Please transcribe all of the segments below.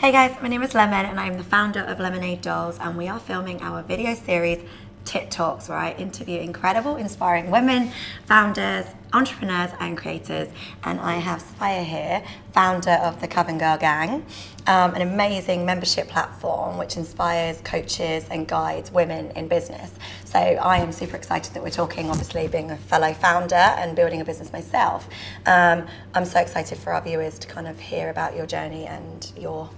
Hey guys, my name is Lemon and I'm the founder of Lemonade Dolls, and we are filming our video series Tit Talks, where I interview incredible, inspiring women, founders, entrepreneurs and creators. And I have Sapphire here, founder of the Coven Girl Gang, an amazing membership platform which inspires, coaches and guides women in business. So I am super excited that we're talking, obviously being a fellow founder and building a business myself. I'm so excited for our viewers to kind of hear about your journey and your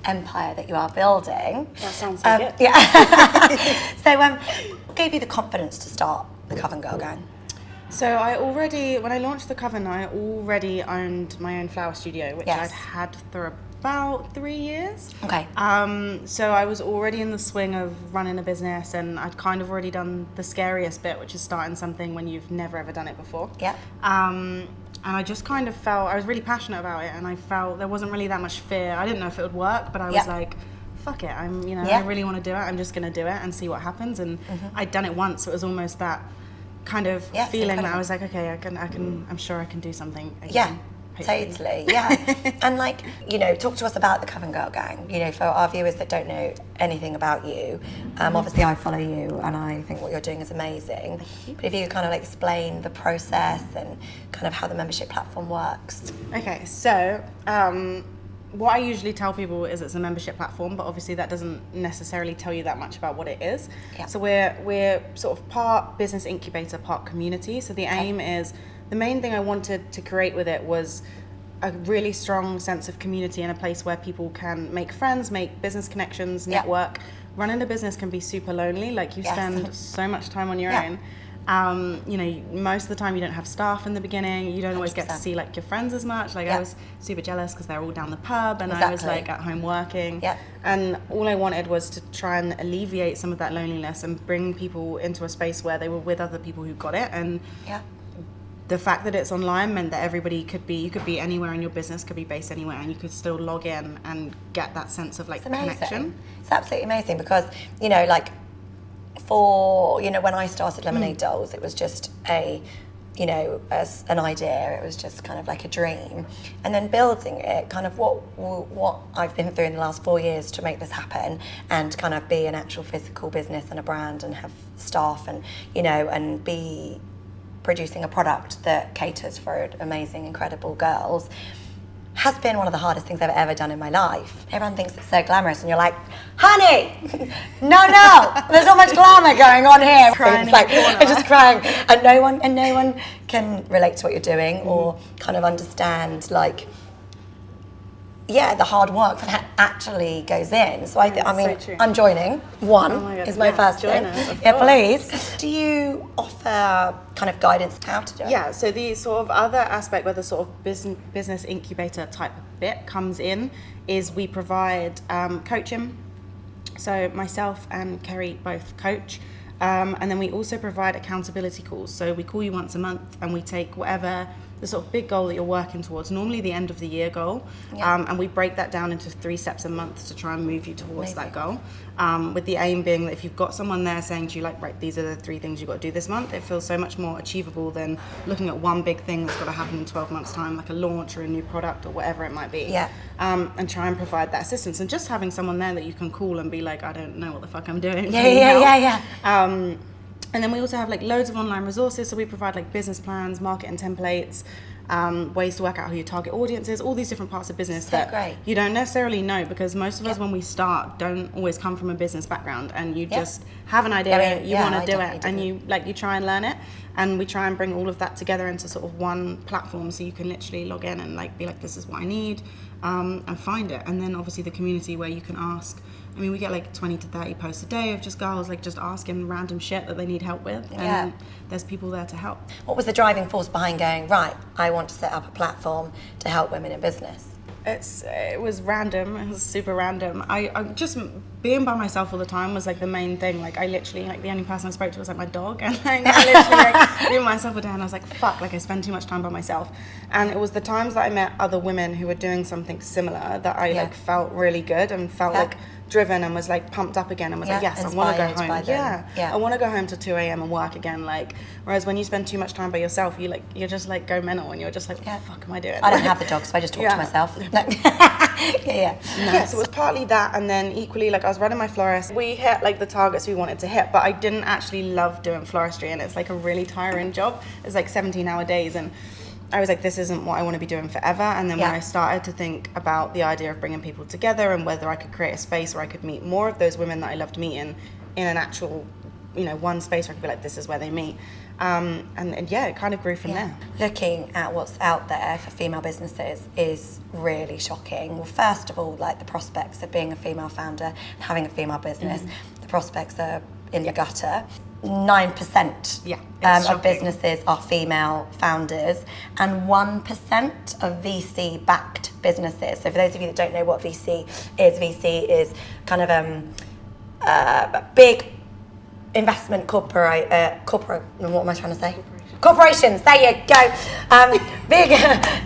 empire that you are building. That sounds so good. Yeah. So what gave you the confidence to start the Coven Girl Gang? So when I launched the Coven, I already owned my own flower studio, which I'd had for about 3 years. Okay. So I was already in the swing of running a business, and I'd kind of already done the scariest bit, which is starting something when you've never ever done it before. Yeah. And I just kind of felt, I was really passionate about it, and I felt there wasn't really that much fear. I didn't know if it would work, but I was like, fuck it, I really want to do it, I'm just going to do it and see what happens. And I'd done it once, so it was almost that kind of feeling that I was like, okay, I'm sure I can do something again. Yeah. Totally, yeah. And talk to us about the Coven Girl Gang. For our viewers that don't know anything about you, obviously I follow you and I think what you're doing is amazing. But if you could kind of explain the process and kind of how the membership platform works. Okay, so what I usually tell people is it's a membership platform, but obviously that doesn't necessarily tell you that much about what it is. Yeah. So we're sort of part business incubator, part community. So the aim is, the main thing I wanted to create with it was a really strong sense of community and a place where people can make friends, make business connections, network. Running a business can be super lonely. Like you spend so much time on your own. Most of the time you don't have staff in the beginning. You don't always get to see your friends as much. I was super jealous because they're all down the pub and I was at home working. And all I wanted was to try and alleviate some of that loneliness and bring people into a space where they were with other people who got it. And the fact that it's online meant that you could be anywhere, and your business could be based anywhere, and you could still log in and get that sense of connection. It's absolutely amazing because, when I started Lemonade Dolls, it was just an idea. It was just kind of like a dream. And then building it, kind of what I've been through in the last 4 years to make this happen and kind of be an actual physical business and a brand and have staff and, and be producing a product that caters for amazing, incredible girls has been one of the hardest things I've ever done in my life. Everyone thinks it's so glamorous and you're like, honey, no, there's not much glamour going on here. I'm just crying. And no one can relate to what you're doing or kind of understand the hard work that actually goes in. So I'm joining. Is my first thing. Yeah, please. Do you offer kind of guidance how to do it? Yeah, so the sort of other aspect where the sort of business incubator type bit comes in is we provide coaching. So myself and Kerry both coach. And then we also provide accountability calls. So we call you once a month and we take whatever the sort of big goal that you're working towards, normally the end of the year goal, and we break that down into 3 steps a month to try and move you towards that goal, with the aim being that if you've got someone there saying to you right, these are the 3 things you've got to do this month, it feels so much more achievable than looking at one big thing that's got to happen in 12 months time, like a launch or a new product or whatever it might be, and try and provide that assistance, and just having someone there that you can call and be like, I don't know what the fuck I'm doing. And then we also have loads of online resources. So we provide business plans, marketing templates, ways to work out who your target audience is, all these different parts of business you don't necessarily know, because most of us when we start don't always come from a business background, and you just have an idea, you want to do it, and you try and learn it, and we try and bring all of that together into sort of one platform, so you can literally log in and be like, this is what I need, and find it. And then obviously the community where you can ask. We get 20 to 30 posts a day of just girls just asking random shit that they need help with, and there's people there to help. What was the driving force behind going, right, I want to set up a platform to help women in business? It was random. It was super random. I just being by myself all the time was the main thing. I literally the only person I spoke to was my dog, and I literally being myself all day, and I was like, fuck, I spend too much time by myself. And it was the times that I met other women who were doing something similar that I felt really good and felt driven and was like pumped up again and was like, yes, I want to go home. I want to go home to 2 a.m. and work again. Like, whereas when you spend too much time by yourself, you're just like go mental and you're just like, what the fuck am I doing? I don't have the dog, so I just talk to myself. So it was partly that, and then equally, like, I was running my florist. We hit like the targets we wanted to hit, but I didn't actually love doing floristry, and it's like a really tiring job. It's like 17-hour days, and I was like, this isn't what I want to be doing forever. And then when I started to think about the idea of bringing people together and whether I could create a space where I could meet more of those women that I loved meeting in an actual, one space where I could be like, this is where they meet. And it kind of grew from there. Looking at what's out there for female businesses is really shocking. Well, first of all, like the prospects of being a female founder and having a female business, the prospects are in the gutter. 9% of businesses are female founders, and 1% of VC-backed businesses. So for those of you that don't know what VC is kind of a big investment corporate, what am I trying to say? Corporations, there you go. Big,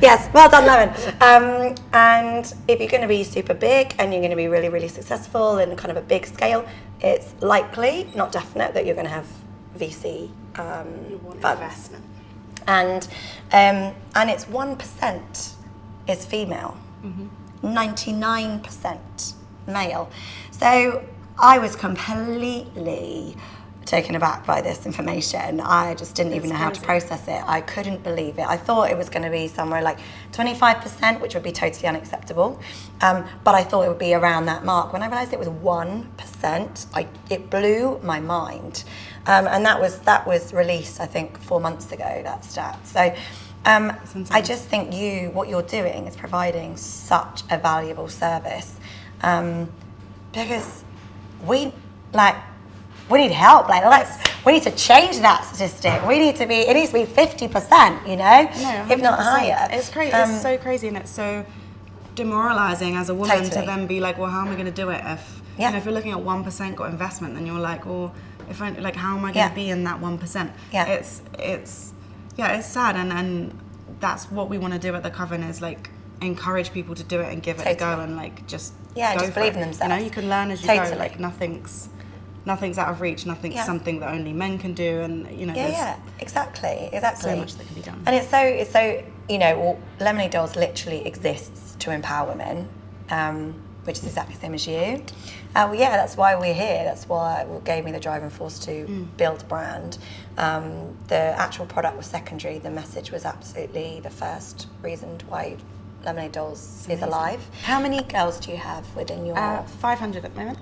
yes, well done, Lemon. And if you're going to be super big and you're going to be really, really successful in kind of a big scale, it's likely, not definite, that you're going to have VC funds. And it's 1% is female, 99% male. So I was completely taken aback by this information. I just didn't even know how to process it. I couldn't believe it. I thought it was going to be somewhere like 25%, which would be totally unacceptable. But I thought it would be around that mark. When I realised it was 1%, it blew my mind. And that was released, I think, 4 months ago, that stat. So I just think what you're doing is providing such a valuable service, because we need help. We need to change that statistic. It needs to be 50%, if not higher. It's crazy. It's so crazy, and it's so demoralizing as a woman to then be like, well, how am I going to do it if if you're looking at 1% got investment, then you're like, well, if I how am I going to be in that 1%? It's sad, and that's what we want to do at the Coven is like encourage people to do it and give it a go and just believe in themselves. You can learn as you go. Like nothing's out of reach. Nothing's something that only men can do, and exactly. So much that can be done. And it's so Lemonade Dolls literally exists to empower women, which is exactly the same as you. That's why we're here. That's why it gave me the driving force to build a brand. The actual product was secondary. The message was absolutely the first reason why Lemonade Dolls is alive. How many girls do you have within your... 500 at the moment.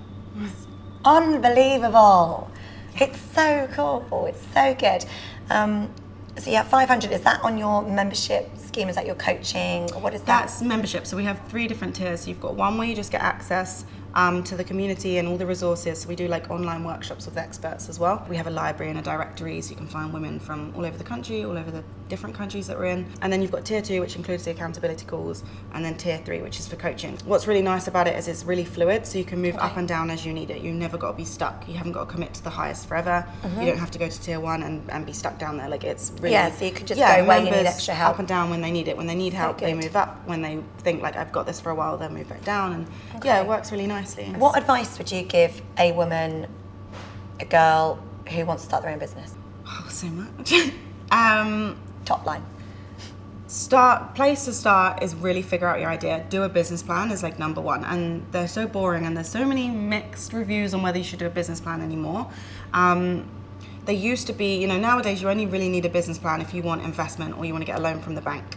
Unbelievable. It's so cool. It's so good. 500, is that on your membership scheme? Is that your coaching? Or what is that? That's membership. So we have 3 different tiers. So you've got one where you just get access to the community and all the resources. So we do online workshops with experts as well. We have a library and a directory, so you can find women from all over the country, all over the different countries that we're in. And then you've got tier 2, which includes the accountability calls, and then tier 3, which is for coaching. What's really nice about it is it's really fluid, so you can move up and down as you need it. You've never got to be stuck. You haven't got to commit to the highest forever. You don't have to go to tier 1 and be stuck down there. It's really... so you can just go where you need extra help. Up and down when they need it. When they need help, they move up. When they think I've got this for a while, they'll move back down. And it works really nicely. What advice would you give a woman, a girl who wants to start their own business? Oh, so much. Top line. Place to start is really figure out your idea. Do a business plan is number one. And they're so boring, and there's so many mixed reviews on whether you should do a business plan anymore. They used to be, nowadays you only really need a business plan if you want investment or you want to get a loan from the bank,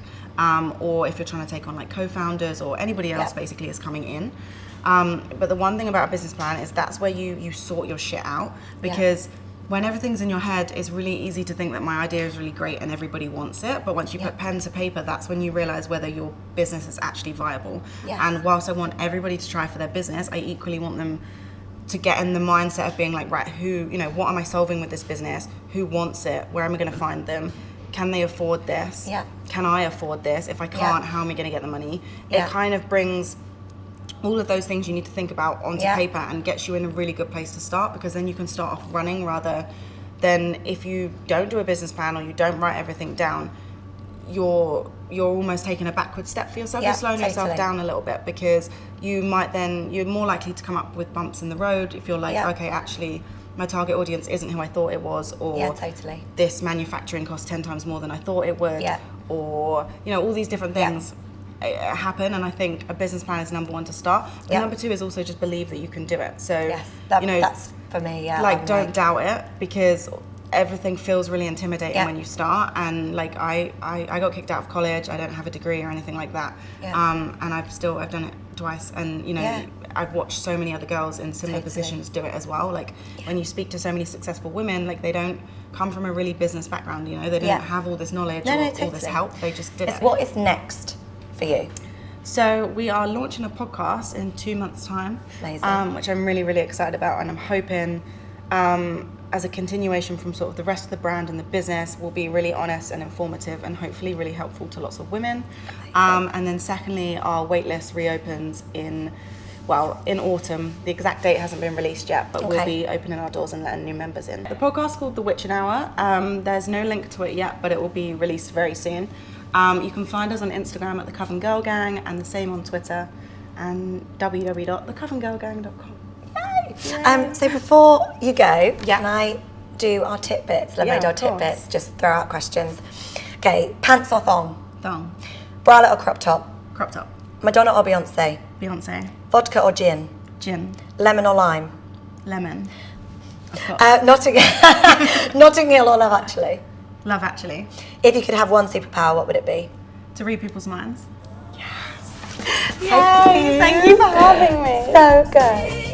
or if you're trying to take on co-founders or anybody else basically is coming in. But the one thing about a business plan is that's where you sort your shit out, because when everything's in your head, it's really easy to think that my idea is really great and everybody wants it. But once you put pen to paper, that's when you realize whether your business is actually viable. And whilst I want everybody to try for their business, I equally want them to get in the mindset of being right, what am I solving with this business? Who wants it? Where am I going to find them? Can they afford this? Can I afford this? If I can't, how am I going to get the money? It kind of brings all of those things you need to think about onto paper and gets you in a really good place to start, because then you can start off running, rather than if you don't do a business plan or you don't write everything down, you're almost taking a backward step for yourself. Yeah, You're slowing yourself totally. down a little bit, because you're more likely to come up with bumps in the road if you're like, Yeah. okay, actually my target audience isn't who I thought it was, or Yeah, totally. this manufacturing costs 10 times more than I thought it would, Yeah. or all these different things happen. And I think a business plan is number one to start. And Yeah. number two is also just believe that you can do it. So Yes, that's for me. Yeah, like I'm don't doubt it, because everything feels really intimidating Yeah. when you start. And like I got kicked out of college. I don't have a degree or anything like that. Yeah. And I've done it twice, and Yeah. I've watched so many other girls in similar Totally. positions do it as well. Like when you speak to so many successful women, like they don't come from a really business background, they don't Yeah. have all this knowledge No, or no, all this totally. help. They just did it. What is next for you? So we are launching a podcast in 2 months' time, Amazing. which I'm really, really excited about, and I'm hoping, as a continuation from sort of the rest of the brand and the business, will be really honest and informative, and hopefully really helpful to lots of women. And then secondly, our waitlist reopens in autumn. The exact date hasn't been released yet, but we'll be opening our doors and letting new members in. The podcast is called The Witching Hour. There's no link to it yet, but it will be released very soon. You can find us on Instagram at The Coven Girl Gang, and the same on Twitter, and www.thecovengirlgang.com. So before you go, can I do our tidbits, Lemonade Doll of course. tidbits? Just throw out questions. Okay, pants or thong? Thong. Bralette or crop top? Crop top. Madonna or Beyonce? Beyonce. Vodka or gin? Gin. Lemon or lime? Lemon. Of course. Notting Hill or Love Actually? Love Actually. If you could have one superpower, what would it be? To read people's minds. Yay! Thank you for having me. So good.